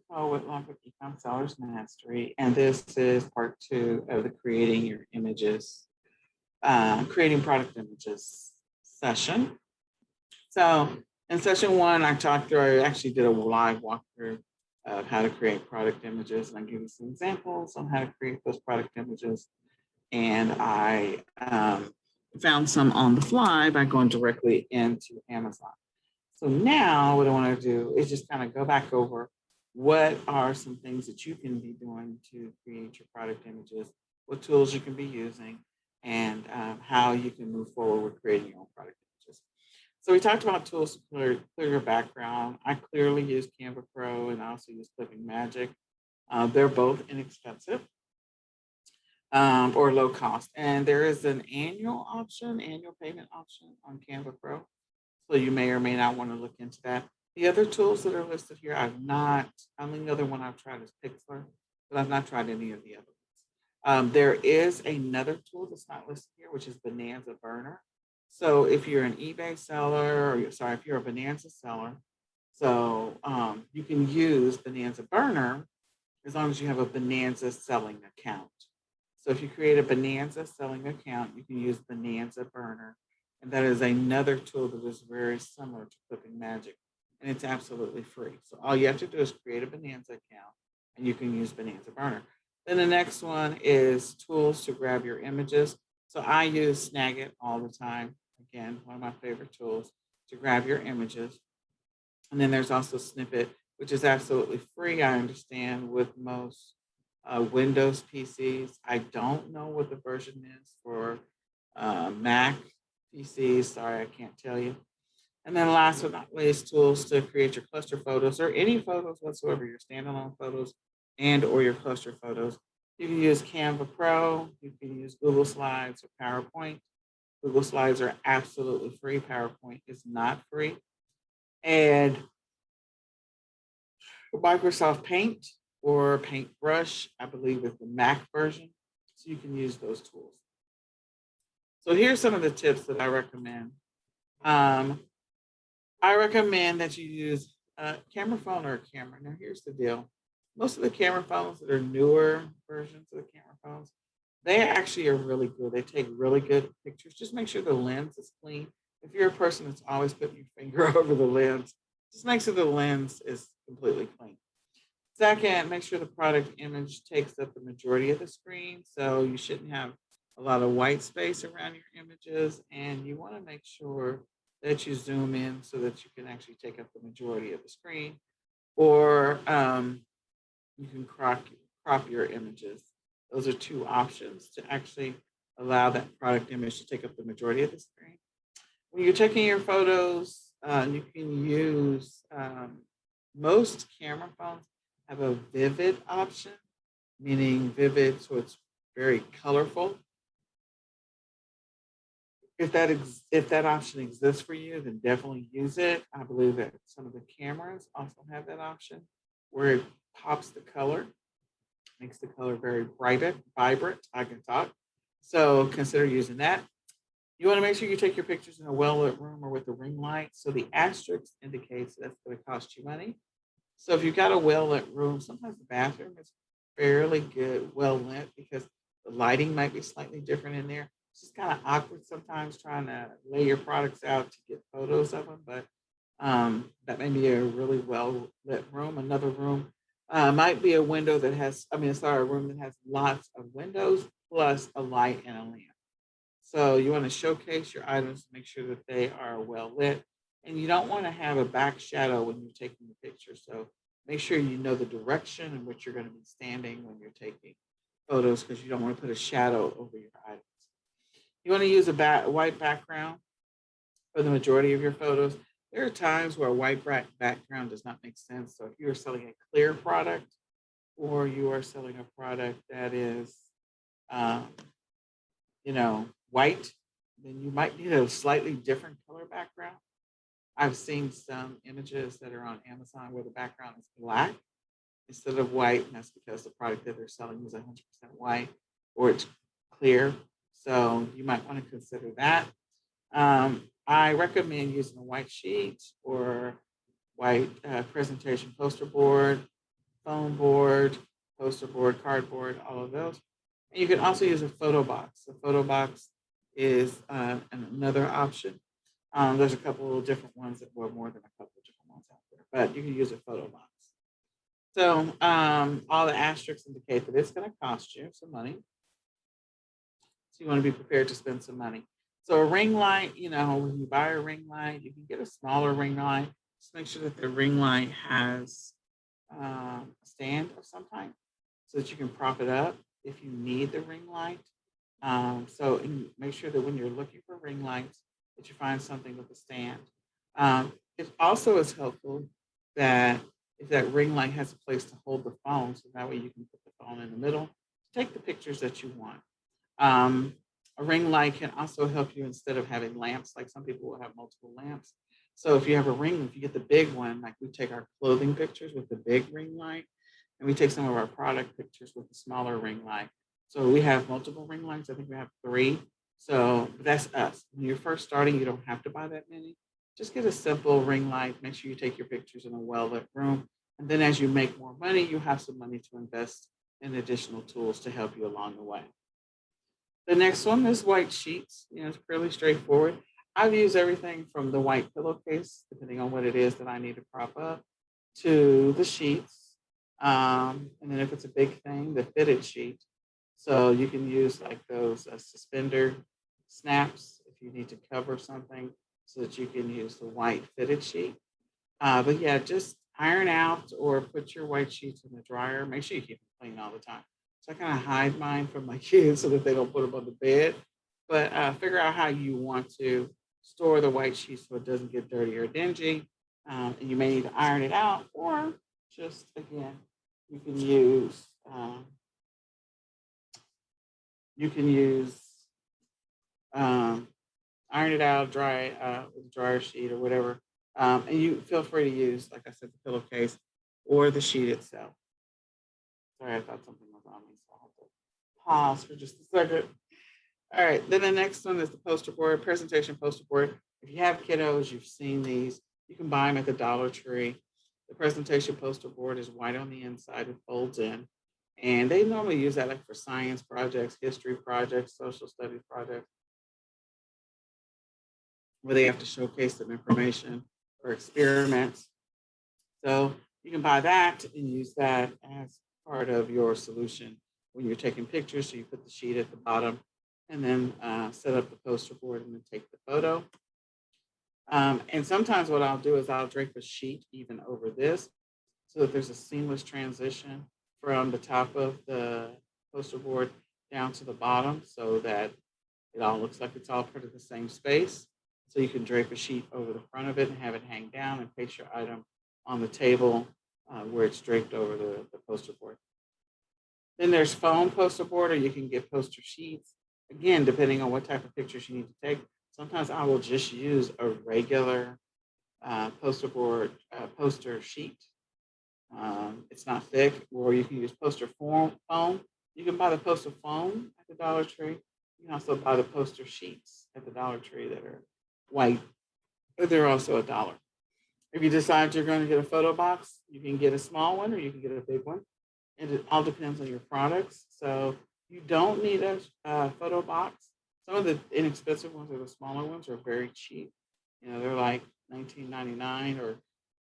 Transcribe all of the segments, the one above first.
Nicole Whitlock with eCom Sellers Mastery, and this is part 2 of the creating your images, creating product images session. So in session 1, I talked through, I actually did a live walkthrough of how to create product images, and I gave you some examples on how to create those product images. And I found some on the fly by going directly into Amazon. So now what I want to do is just kind of go back over what are some things that you can be doing to create your product images, what tools you can be using, and how you can move forward with creating your own product images. So we talked about tools to clear your background. I clearly use Canva Pro and I also use Clipping Magic. They're both inexpensive or low cost. And there is an annual payment option on Canva Pro. So you may or may not want to look into that. The other tools that are listed here, only other one I've tried is Pixlr, but I've not tried any of the other ones. There is another tool that's not listed here, which is Bonanza Burner. So if you're an eBay seller, if you're a Bonanza seller, so you can use Bonanza Burner as long as you have a Bonanza selling account. So if you create a Bonanza selling account, you can use Bonanza Burner. And that is another tool that is very similar to Clipping Magic. And it's absolutely free. So all you have to do is create a Bonanza account and you can use Bonanza Burner. Then the next one is tools to grab your images. So I use Snagit all the time. Again, one of my favorite tools to grab your images. And then there's also Snippet, which is absolutely free, I understand, with most Windows PCs. I don't know what the version is for Mac PCs. Sorry, I can't tell you. And then last but not least, tools to create your cluster photos or any photos whatsoever, your standalone photos and or your cluster photos. You can use Canva Pro, you can use Google Slides or PowerPoint. Google Slides are absolutely free. PowerPoint is not free. And Microsoft Paint or Paintbrush, I believe is the Mac version. So you can use those tools. So here's some of the tips that I recommend. I recommend that you use a camera phone or a camera. Now here's the deal. Most of the camera phones that are newer versions of the camera phones, they actually are really good. They take really good pictures. Just make sure the lens is clean. If you're a person that's always putting your finger over the lens, just make sure the lens is completely clean. Second, make sure the product image takes up the majority of the screen. So you shouldn't have a lot of white space around your images, and you want to make sure that you zoom in so that you can actually take up the majority of the screen, or you can crop your images. Those are two options to actually allow that product image to take up the majority of the screen. When you're taking your photos, you can use, most camera phones have a vivid option, meaning vivid, so it's very colorful. If that option exists for you, then definitely use it. I believe that some of the cameras also have that option where it pops the color, makes the color very vibrant. I can talk. So consider using that. You want to make sure you take your pictures in a well-lit room or with a ring light. So the asterisk indicates that's going to cost you money. So if you've got a well-lit room, sometimes the bathroom is fairly good, well-lit, because the lighting might be slightly different in there. It's just kind of awkward sometimes trying to lay your products out to get photos of them, but that may be a really well-lit room. Another room might be a window that has, a room that has lots of windows plus a light and a lamp. So you want to showcase your items, make sure that they are well lit, and you don't want to have a back shadow when you're taking the picture. So make sure you know the direction in which you're going to be standing when you're taking photos, because you don't want to put a shadow over your items. You want to use a white background for the majority of your photos. There are times where a white background does not make sense. So if you are selling a clear product or you are selling a product that is, white, then you might need a slightly different color background. I've seen some images that are on Amazon where the background is black instead of white, and that's because the product that they're selling is 100% white or it's clear. So you might want to consider that. I recommend using a white sheet or white presentation poster board. foam board, poster board, cardboard, all of those. And you can also use a photo box. A photo box is another option. There's a couple of different ones that were more than a couple of different ones out there, but you can use a photo box. So all the asterisks indicate that it's going to cost you some money. So you want to be prepared to spend some money. So a ring light, when you buy a ring light, you can get a smaller ring light. Just make sure that the ring light has a stand of some kind so that you can prop it up if you need the ring light. So make sure that when you're looking for ring lights, that you find something with a stand. It also is helpful that if that ring light has a place to hold the phone, so that way you can put the phone in the middle to take the pictures that you want. Um, a ring light can also help you instead of having lamps, like some people will have multiple lamps. So if you have a ring, if you get the big one, like we take our clothing pictures with the big ring light, and we take some of our product pictures with the smaller ring light. So we have multiple ring lights. I think we have 3. So that's us. When you're first starting, you don't have to buy that many. Just get a simple ring light. Make sure you take your pictures in a well-lit room. And then as you make more money, you have some money to invest in additional tools to help you along the way. The next one is white sheets. It's fairly straightforward. I've used everything from the white pillowcase, depending on what it is that I need to prop up, to the sheets. And then if it's a big thing, the fitted sheet. So you can use like those suspender snaps if you need to cover something so that you can use the white fitted sheet. But yeah, just iron out or put your white sheets in the dryer. Make sure you keep them clean all the time. So I kind of hide mine from my kids so that they don't put them on the bed. But figure out how you want to store the white sheets so it doesn't get dirty or dingy. And you may need to iron it out, or just again, you can use you can use iron it out, dry it with a dryer sheet or whatever. And you feel free to use, like I said, the pillowcase or the sheet itself. Sorry, I thought something was on me, so I have to pause for just a second. All right, then the next one is the poster board, presentation poster board. If you have kiddos, you've seen these. You can buy them at the Dollar Tree. The presentation poster board is white on the inside, it folds in. And they normally use that like for science projects, history projects, social studies projects, where they have to showcase some information or experiments. So you can buy that and use that as part of your solution when you're taking pictures. So you put the sheet at the bottom and then set up the poster board and then take the photo. And sometimes what I'll do is I'll drape a sheet even over this so that there's a seamless transition from the top of the poster board down to the bottom so that it all looks like it's all part of the same space. So you can drape a sheet over the front of it and have it hang down and place your item on the table where it's draped over the poster board. Then there's foam poster board, or you can get poster sheets. Again, depending on what type of pictures you need to take. Sometimes I will just use a regular poster board poster sheet. It's not thick, or you can use poster foam. You can buy the poster foam at the Dollar Tree. You can also buy the poster sheets at the Dollar Tree that are white, but they're also $1. If you decide you're going to get a photo box, you can get a small one or you can get a big one. And it all depends on your products. So you don't need a photo box. Some of the inexpensive ones or the smaller ones are very cheap. They're like $19.99 or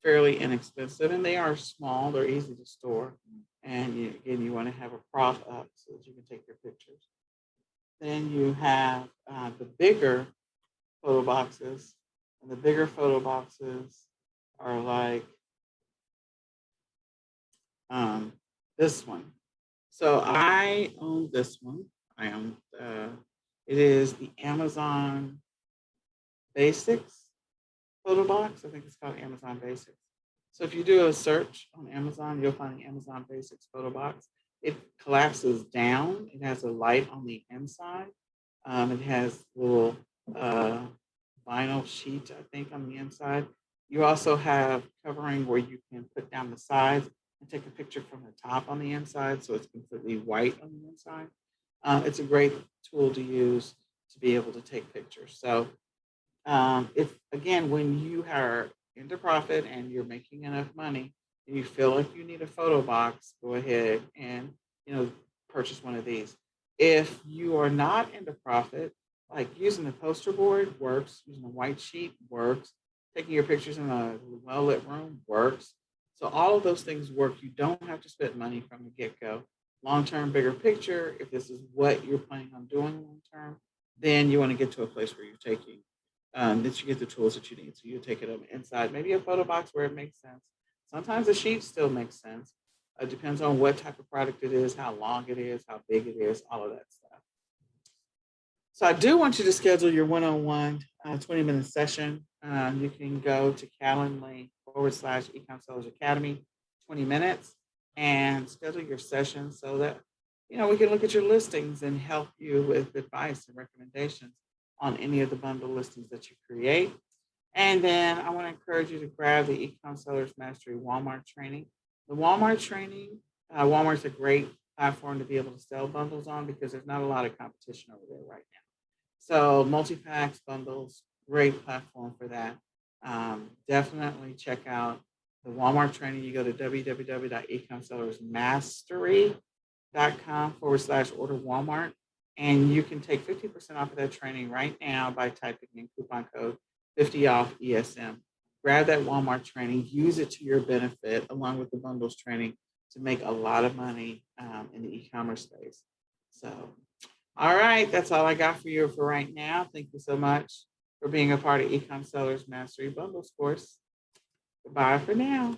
fairly inexpensive, and they are small. They're easy to store. And you want to have a prop up so that you can take your pictures. Then you have the bigger photo boxes, and the bigger photo boxes are like this one. So I own this one. It is the Amazon Basics photo box. I think it's called Amazon Basics. So if you do a search on Amazon, you'll find the Amazon Basics photo box. It collapses down. It has a light on the inside. It has little vinyl sheet, I think, on the inside. You also have covering where you can put down the sides and take a picture from the top on the inside, so it's completely white on the inside. It's a great tool to use to be able to take pictures. So if, again, when you are into profit and you're making enough money and you feel like you need a photo box, go ahead and, purchase one of these. If you are not into profit, like using the poster board works, using a white sheet works, taking your pictures in a well lit room works. So all of those things work. You don't have to spend money from the get go. Long term, bigger picture, if this is what you're planning on doing long term, then you want to get to a place where you're taking that you get the tools that you need. So you take it up inside, maybe a photo box where it makes sense. Sometimes a sheet still makes sense. It depends on what type of product it is, how long it is, how big it is, all of that stuff. So I do want you to schedule your one-on-one 20-minute session. You can go to Calendly/eCom Sellers Academy, 20 minutes, and schedule your session so that, we can look at your listings and help you with advice and recommendations on any of the bundle listings that you create. And then I want to encourage you to grab the eCom Sellers Mastery Walmart training. The Walmart training, Walmart's a great platform to be able to sell bundles on because there's not a lot of competition over there right now. So multi-packs, bundles, great platform for that. Definitely check out the Walmart training. You go to www.ecomsellersmastery.com/order Walmart. And you can take 50% off of that training right now by typing in coupon code 50 off ESM. Grab that Walmart training, use it to your benefit along with the bundles training to make a lot of money in the e-commerce space. So, all right, that's all I got for you for right now. Thank you so much for being a part of eCom Sellers Mastery Bundles course. Goodbye for now.